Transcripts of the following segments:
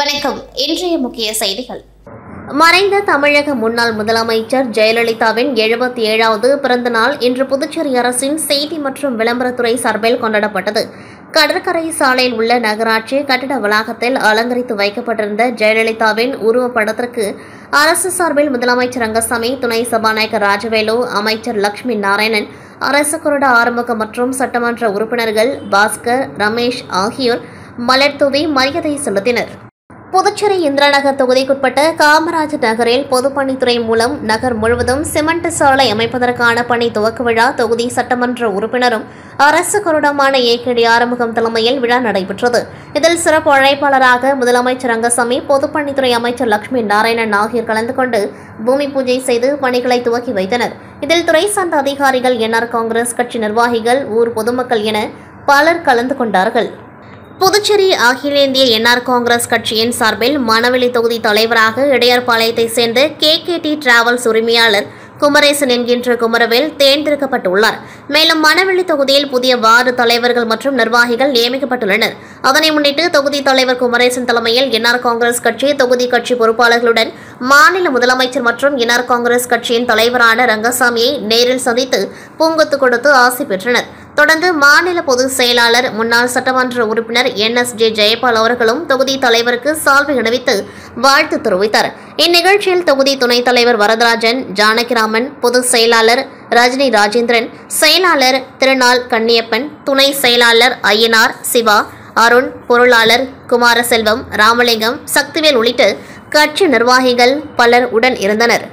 வணக்கம். இன்றைய முக்கிய செய்திகள். மறைந்த தமிழக முன்னாள் முதலமைச்சர் ஜெயலலிதாவின் 77வது பிறந்த நாள் இன்று புதுச்சேரி அரசின் செய்தி மற்றும் விளம்பரத்துறை சார்பில் கொண்டாடப்பட்டது. கடற்கரை சாலையில் உள்ள நகராட்சி கட்டிட வளாகத்தில் அலங்கரித்து வைக்கப்பட்டிருந்த ஜெயலலிதாவின் உருவப்படத்திற்கு அரசு சார்பில் முதலமைச்சர் ரங்கசாமி, துணை சபாநாயகர் ராஜவேலு, அமைச்சர் லட்சுமி நாராயணன், அரசு கொறடா ஆறுமுகம் மற்றும் சட்டமன்ற உறுப்பினர்கள் பாஸ்கர், ரமேஷ் ஆகியோர் மலர் தூவி மரியாதை செலுத்தினர். புதுச்சேரி இந்திராநகர் தொகுதிக்குட்பட்ட காமராஜர் நகரில் பொதுப்பணித்துறை மூலம் நகர் முழுவதும் சிமெண்ட் சாலை அமைப்பதற்கான பணி துவக்க விழா தொகுதி சட்டமன்ற உறுப்பினரும் அரசு கொறடாமான ஏ.கே.டி. ஆறுமுகம் தலைமையில் விழா நடைபெற்றது. இதில் சிறப்பு அழைப்பாளராக முதலமைச்சர் ரங்கசாமி, பொதுப்பணித்துறை அமைச்சர் லட்சுமி நாராயணன் ஆகியோர் கலந்து கொண்டு பூமி பூஜை செய்து பணிகளை துவக்கி வைத்தனர். இதில் துறை சார்ந்த அதிகாரிகள், என்ஆர் காங்கிரஸ் கட்சி நிர்வாகிகள், ஊர் பொதுமக்கள் என பலர் கலந்து கொண்டார்கள். புதுச்சேரி அகில இந்திய என்ஆர் காங்கிரஸ் கட்சியின் சார்பில் மணவெளி தொகுதி தலைவராக இடையார்பாளையத்தை சேர்ந்த கே.டி. டிராவல்ஸ் உரிமையாளர் குமரேசன் என்கின்ற குமரவேல் தேர்ந்தெடுக்கப்பட்டுள்ளார். மேலும் மணவெளி தொகுதியில் புதிய வார்டு தலைவர்கள் மற்றும் நிர்வாகிகள் நியமிக்கப்பட்டுள்ளனர். அதனை முன்னிட்டு தொகுதி தலைவர் குமரேசன் தலைமையில் என்ஆர் காங்கிரஸ் கட்சி தொகுதி கட்சி பொறுப்பாளர்களுடன் மாநில முதலமைச்சர் மற்றும் என்ஆர் காங்கிரஸ் கட்சியின் தலைவரான ரங்கசாமியை நேரில் சந்தித்து பூங்கொத்து கொடுத்து ஆசி பெற்றனர். தொடர்ந்து மாநில பொதுச் செயலாளர், முன்னாள் சட்டமன்ற உறுப்பினர் என்.எஸ்.ஜே. ஜெயபால் அவர்களும் தொகுதி தலைவருக்கு சால்வை அணிவித்து வாழ்த்து தெரிவித்தார். இந்நிகழ்ச்சியில் தொகுதி துணைத் தலைவர் வரதராஜன், ஜானகிராமன், பொதுச் செயலாளர் ரஜினி ராஜேந்திரன், செயலாளர் திருநாள் கண்ணியப்பன், துணை செயலாளர் ஐயனார், சிவா, அருண், பொருளாளர் குமாரசெல்வம், ராமலிங்கம், சக்திவேல் உள்ளிட்ட கட்சி நிர்வாகிகள் பலர் உடன் இருந்தனர்.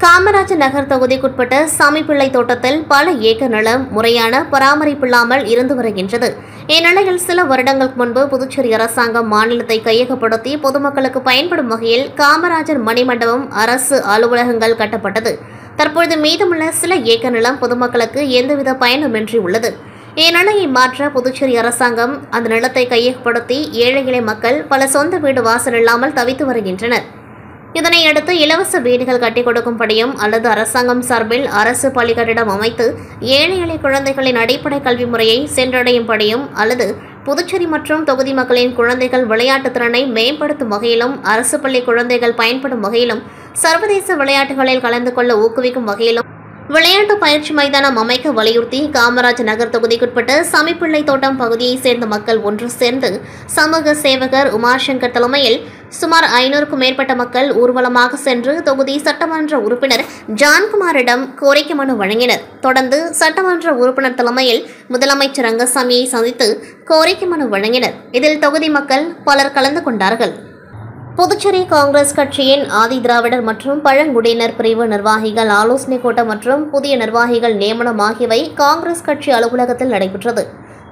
காமராஜர் நகர் தொகுதிக்குட்பட்ட சாமிப்பிள்ளை தோட்டத்தில் பல ஏக்கர் நிலம் முறையான பராமரிப்பில்லாமல் இருந்து வருகின்றது. இந்நிலையில் சில வருடங்களுக்கு முன்பு புதுச்சேரி அரசாங்கம் மாநிலத்தை கையகப்படுத்தி பொதுமக்களுக்கு பயன்படும் வகையில் காமராஜர் மணிமண்டபம், அரசு அலுவலகங்கள் கட்டப்பட்டது. தற்பொழுது மீதமுள்ள சில ஏக்கர் நிலம் பொதுமக்களுக்கு எந்தவித பயனுமின்றி உள்ளது. இந்நிலையை மாற்ற புதுச்சேரி அரசாங்கம் அந்த நிலத்தை கையகப்படுத்தி ஏழை எளிய மக்கள் பல சொந்த வீடு வாசல் இல்லாமல் தவித்து வருகின்றனர். இதனையடுத்து இலவச வீடுகள் கட்டிக் கொடுக்கும்படியும் அல்லது அரசாங்கம் சார்பில் அரசு பள்ளி கட்டிடம் அமைத்து ஏழை எளிய குழந்தைகளின் அடிப்படை கல்வி முறையை சென்றடையும்படியும் அல்லது புதுச்சேரி மற்றும் தொகுதி மக்களின் குழந்தைகள் விளையாட்டு திறனை மேம்படுத்தும் வகையிலும், அரசு பள்ளி குழந்தைகள் பயன்படும் வகையிலும், சர்வதேச விளையாட்டுகளில் கலந்து கொள்ள ஊக்குவிக்கும் வகையிலும் விளையாட்டு பயிற்சி மைதானம் அமைக்க வலியுறுத்தி காமராஜ் நகர் தொகுதிக்குட்பட்ட சமிப்பிள்ளை தோட்டம் பகுதியைச் சேர்ந்த மக்கள் ஒன்று சேர்ந்து சமூக சேவகர் உமாசங்கர் தலைமையில் சுமார் 500க்கும் மேற்பட்ட மக்கள் ஊர்வலமாக சென்று தொகுதி சட்டமன்ற உறுப்பினர் ஜான்குமாரிடம் கோரிக்கை மனு வழங்கினர். தொடர்ந்து சட்டமன்ற உறுப்பினர் தலைமையில் முதலமைச்சர் ரங்கசாமியை சந்தித்து கோரிக்கை மனு வழங்கினர். இதில் தொகுதி மக்கள் பலர் கலந்து கொண்டார்கள். புதுச்சேரி காங்கிரஸ் கட்சியின் ஆதி திராவிடர் மற்றும் பழங்குடியினர் பிரிவு நிர்வாகிகள் ஆலோசனைக் கூட்டம் மற்றும் புதிய நிர்வாகிகள் நியமனம் ஆகியவை காங்கிரஸ் கட்சி அலுவலகத்தில் நடைபெற்றது.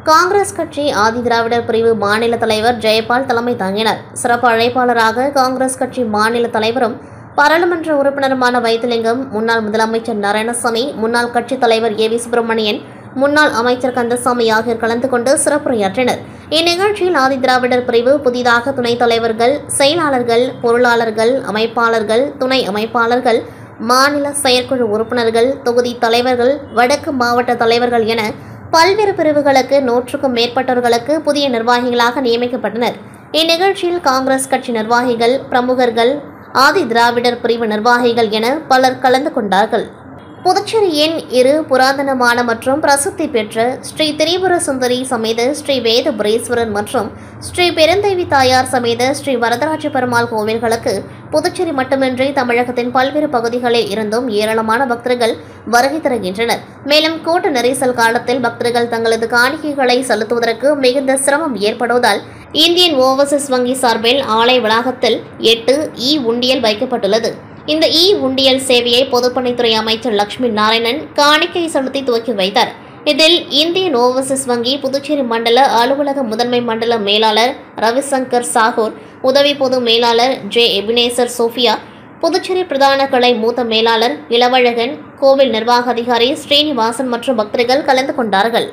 காங்கிரஸ் கட்சி ஆதி திராவிடர் பிரிவு மாநில தலைவர் ஜெயபால் தலைமை தாங்கினார். சிறப்பு அழைப்பாளராக காங்கிரஸ் கட்சி மாநில தலைவரும் பாராளுமன்ற உறுப்பினருமான வைத்திலிங்கம், முன்னாள் முதலமைச்சர் நாராயணசாமி, முன்னாள் கட்சித் தலைவர் ஏ.வி. சுப்பிரமணியன், முன்னாள் அமைச்சர் கந்தசாமி ஆகியோர் கலந்து கொண்டு சிறப்புரையாற்றினர். இந்நிகழ்ச்சியில் ஆதி திராவிடர் பிரிவு புதிதாக துணைத் தலைவர்கள், செயலாளர்கள், பொருளாளர்கள், அமைப்பாளர்கள், துணை அமைப்பாளர்கள், மாநில செயற்குழு உறுப்பினர்கள், தொகுதி தலைவர்கள், வடக்கு மாவட்ட தலைவர்கள் என பல்வேறு பிரிவுகளுக்கு 100க்கும் மேற்பட்டவர்களுக்கு புதிய நிர்வாகிகளாக நியமிக்கப்பட்டனர். இந்நிகழ்ச்சியில் காங்கிரஸ் கட்சி நிர்வாகிகள், பிரமுகர்கள், ஆதி திராவிடர் பிரிவு நிர்வாகிகள் என பலர் கலந்து கொண்டார்கள். புதுச்சேரியின் இரு புராதனமான மற்றும் பிரசித்தி பெற்ற ஸ்ரீ திரிபுர சுந்தரி சமேத ஸ்ரீ வேதபுரீஸ்வரர் மற்றும் ஸ்ரீ பெருந்தேவி தாயார் சமேத ஸ்ரீ வரதராஜ பெருமாள் கோவில்களுக்கு புதுச்சேரி மட்டுமின்றி தமிழகத்தின் பல்வேறு பகுதிகளில் இருந்தும் ஏராளமான பக்தர்கள் வருகை தருகின்றனர். மேலும் கூட்ட நெரிசல் காலத்தில் பக்தர்கள் தங்களது காணிக்கைகளை செலுத்துவதற்கு மிகுந்த சிரமம் ஏற்படுவதால் இந்தியன் ஓவர்சீஸ் வங்கி சார்பில் ஆலய வளாகத்தில் 8 உண்டியல் வைக்கப்பட்டுள்ளது. இந்த உண்டியல் சேவையை பொதுப்பணித்துறை அமைச்சர் லட்சுமி நாராயணன் காணிக்கை செலுத்தி துவக்கி வைத்தார். இதில் இந்தியன் ஓவர்சீஸ் வங்கி புதுச்சேரி மண்டல அலுவலக முதன்மை மண்டல மேலாளர் ரவிசங்கர் சாகூர், உதவி பொது மேலாளர் ஜே. எபினேசர் சோஃபியா, புதுச்சேரி பிரதான கிளை மூத்த மேலாளர் இளவழகன், கோவில் நிர்வாக அதிகாரி ஸ்ரீனிவாசன் மற்றும் பக்தர்கள் கலந்து கொண்டார்கள்.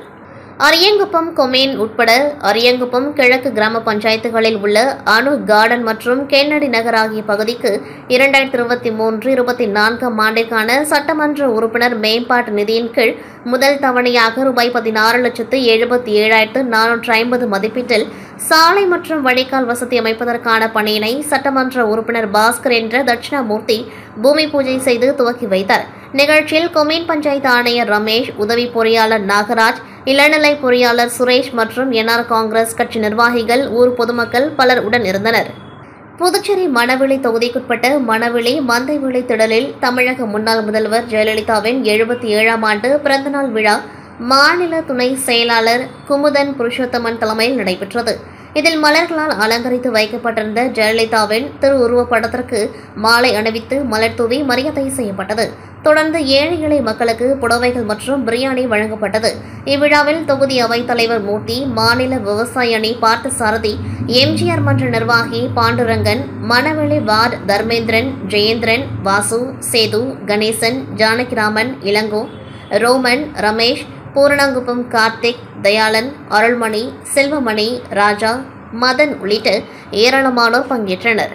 அரியங்குப்பம், கொமேன் உட்பட அரியங்குப்பம் கிழக்கு கிராம பஞ்சாயத்துகளில் உள்ள அணு கார்டன் மற்றும் கென்னடி நகர் ஆகிய பகுதிக்கு 2023-24 ஆண்டிற்கான சட்டமன்ற உறுப்பினர் மேம்பாட்டு நிதியின் கீழ் முதல் தவணையாக ரூபாய் 16,77,450 மதிப்பீட்டில் சாலை மற்றும் வடிகால் வசதி அமைப்பதற்கான பணியினை சட்டமன்ற உறுப்பினர் பாஸ்கர் என்ற தட்சிணாமூர்த்தி பூமி பூஜை செய்து துவக்கி வைத்தார். நிகழ்ச்சியில் கொம்யூன் பஞ்சாயத்து ஆணையர் ரமேஷ், உதவி பொறியாளர் நாகராஜ், இளநிலை பொறியாளர் சுரேஷ் மற்றும் என்ஆர் காங்கிரஸ் கட்சி நிர்வாகிகள், ஊர் பொதுமக்கள் பலர் உடன் இருந்தனர். புதுச்சேரி மணவெளி தொகுதிக்குட்பட்ட மணவெளி மந்தைவெளி திடலில் தமிழக முன்னாள் முதல்வர் ஜெயலலிதாவின் 77ஆம் ஆண்டு பிறந்தநாள் விழா மாநில துணை செயலாளர் குமுதன் புருஷோத்தமன் தலைமையில் நடைபெற்றது. இதில் மலர்களால் அலங்கரித்து வைக்கப்பட்டிருந்த ஜெயலலிதாவின் திருவுருவப் படத்திற்கு மாலை அணிவித்து மலர் தூவி மரியாதை செய்யப்பட்டது. தொடர்ந்து ஏழை எளிய மக்களுக்கு புடவைகள் மற்றும் பிரியாணி வழங்கப்பட்டது. இவ்விழாவில் தொகுதி அவைத் தலைவர் மூர்த்தி, மாநில விவசாய அணி பார்த்தசாரதி, எம்ஜிஆர் மன்ற நிர்வாகி பாண்டுரங்கன், மணவெளி வார்டு தர்மேந்திரன், ஜெயேந்திரன், வாசு, சேது, கணேசன், ஜானகிராமன், இளங்கோ, ரோமன், ரமேஷ், பூரணங்குப்பம் கார்த்திக், தயாளன், அருள்மணி, செல்வமணி, ராஜா, மதன் உள்ளிட்ட ஏராளமானோர் பங்கேற்றனர்.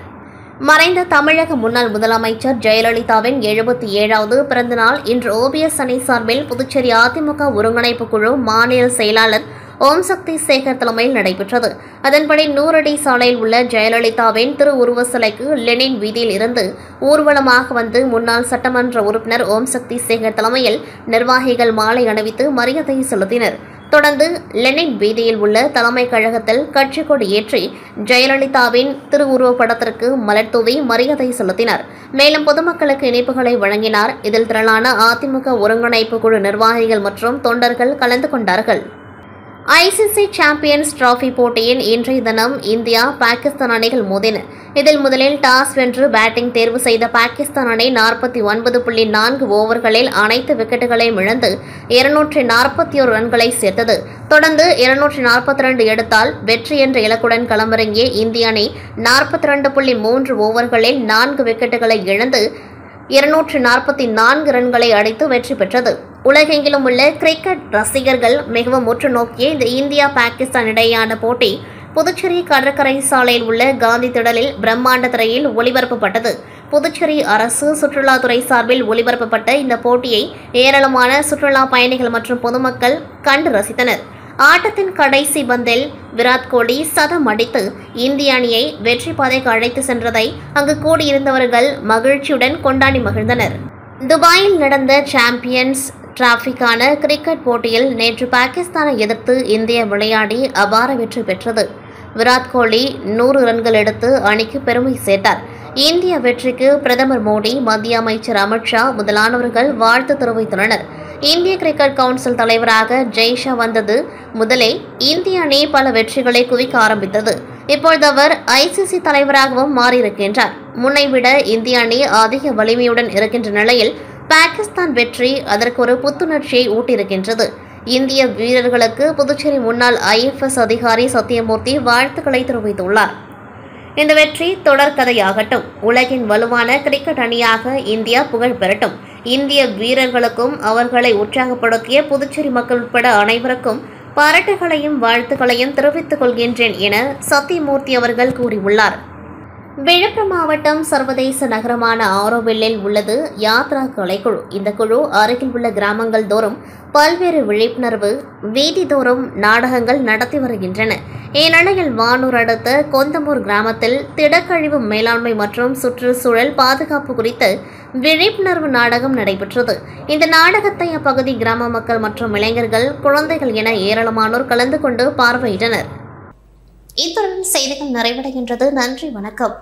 மறைந்த தமிழக முன்னாள் முதலமைச்சர் ஜெயலலிதாவின் 77வது பிறந்தநாள் இன்று OBS அணி சார்பில் புதுச்சேரி அதிமுக ஒருங்கிணைப்பு குழு மாநில செயலாளர் ஓம் சக்தி சேகர் தலைமையில் நடைபெற்றது. அதன்படி 100 அடி சாலையில் உள்ள ஜெயலலிதாவின் திருவுருவ சிலைக்கு லெனின் வீதியில் இருந்து ஊர்வலமாக வந்து முன்னாள் சட்டமன்ற உறுப்பினர் ஓம் சக்தி சேகர் தலைமையில் நிர்வாகிகள் மாலை அணிவித்து மரியாதை செலுத்தினர். தொடர்ந்து லெனின் வீதியில் உள்ள தலைமை கழகத்தில் கட்சி கொடி ஏற்றி ஜெயலலிதாவின் திருவுருவப் படத்திற்கு மலர் தூவி மரியாதை செலுத்தினார். மேலும் பொதுமக்களுக்கு இனிப்புகளை வழங்கினார். இதில் திரளான அதிமுக ஒருங்கிணைப்பு குழு நிர்வாகிகள் மற்றும் தொண்டர்கள் கலந்து கொண்டார்கள். ICC சாம்பியன்ஸ் டிராபி போட்டியின் இன்றைய தினம் இந்தியா பாகிஸ்தான் அணிகள் மோதின. இதில் முதலில் டாஸ் வென்று பேட்டிங் தேர்வு செய்த பாகிஸ்தான் அணி 49.4 ஓவர்களில் அனைத்து விக்கெட்டுகளையும் இழந்து 241 ரன்களை சேர்த்தது. தொடர்ந்து 242 எடுத்தால் வெற்றி என்ற இலக்குடன் களமிறங்கிய இந்திய அணி 42.3 ஓவர்களில் 4 விக்கெட்டுகளை இழந்து 244 ரன்களை அடித்து வெற்றி பெற்றது. உலகெங்கிலும் உள்ள கிரிக்கெட் ரசிகர்கள் மிகவும் உற்று நோக்கிய இந்த இந்தியா பாகிஸ்தான் இடையேயான போட்டி புதுச்சேரி கடற்கரை சாலையில் உள்ள காந்தி திடலில் பிரம்மாண்ட திரையில் ஒளிபரப்பப்பட்டது. புதுச்சேரி அரசு சுற்றுலாத்துறை சார்பில் ஒளிபரப்பப்பட்ட இந்த போட்டியை ஏராளமான சுற்றுலா பயணிகள் மற்றும் பொதுமக்கள் கண்டு ரசித்தனர். ஆட்டத்தின் கடைசி பந்தில் விராட் கோலி சதம் அடித்து இந்திய அணியை வெற்றி பாதைக்கு அழைத்து சென்றதை அங்கு கூடியிருந்தவர்கள் மகிழ்ச்சியுடன் கொண்டாடி மகிழ்ந்தனர். துபாயில் நடந்த சாம்பியன்ஸ் டிராபிக்கான கிரிக்கெட் போட்டியில் நேற்று பாகிஸ்தானை எதிர்த்து இந்தியா விளையாடி அபார வெற்றி பெற்றது. விராட் கோலி 100 ரன்கள் எடுத்து அணிக்கு பெருமை சேர்த்தார். இந்திய வெற்றிக்கு பிரதமர் மோடி, மத்திய அமைச்சர் அமித்ஷா முதலானவர்கள் வாழ்த்து தெரிவித்துள்ளனர். இந்திய கிரிக்கெட் கவுன்சில் தலைவராக ஜெய்ஷா வந்தது முதலே இந்திய அணி பல வெற்றிகளை குவிக்க ஆரம்பித்தது. இப்பொழுது அவர் ICC தலைவராகவும் மாறியிருக்கின்றார். முன்னைவிட இந்திய அணி அதிக வலிமையுடன் இருக்கின்ற நிலையில் பாகிஸ்தான் வெற்றி அதற்கு ஒரு புத்துணர்ச்சியை ஊட்டியிருக்கின்றது. இந்திய வீரர்களுக்கு புதுச்சேரி முன்னாள் IFS அதிகாரி சத்தியமூர்த்தி வாழ்த்துக்களை தெரிவித்துள்ளார். இந்த வெற்றி தொடர்கதையாகட்டும். உலகின் வலுவான கிரிக்கெட் அணியாக இந்தியா புகழ் பெறட்டும். இந்திய வீரர்களுக்கும் அவர்களை உற்சாகப்படுத்திய புதுச்சேரி மக்கள் உட்பட அனைவருக்கும் பாராட்டுகளையும் வாழ்த்துக்களையும் தெரிவித்துக் கொள்கின்றேன் என சத்தியமூர்த்தி அவர்கள் கூறியுள்ளார். விழுப்புரம் மாவட்டம் சர்வதேச நகரமான ஆரோவில்லில் உள்ளது யாத்ரா கலைக்குழு. இந்த குழு அருகில் உள்ள கிராமங்கள் தோறும் பல்வேறு விழிப்புணர்வு வீதிதோறும் நாடகங்கள் நடத்தி வருகின்றன. இந்நிலையில் வானூர் அடுத்த கொந்தமூர் கிராமத்தில் திடக்கழிவு மேலாண்மை மற்றும் சுற்றுச்சூழல் பாதுகாப்பு குறித்த விழிப்புணர்வு நாடகம் நடைபெற்றது. இந்த நாடகத்தை அப்பகுதி கிராம மக்கள் மற்றும் இளைஞர்கள், குழந்தைகள் என ஏராளமானோர் கலந்து கொண்டு பார்வையிட்டனர். இத்துடன் செய்திகள் நிறைவடைகின்றது. நன்றி, வணக்கம்.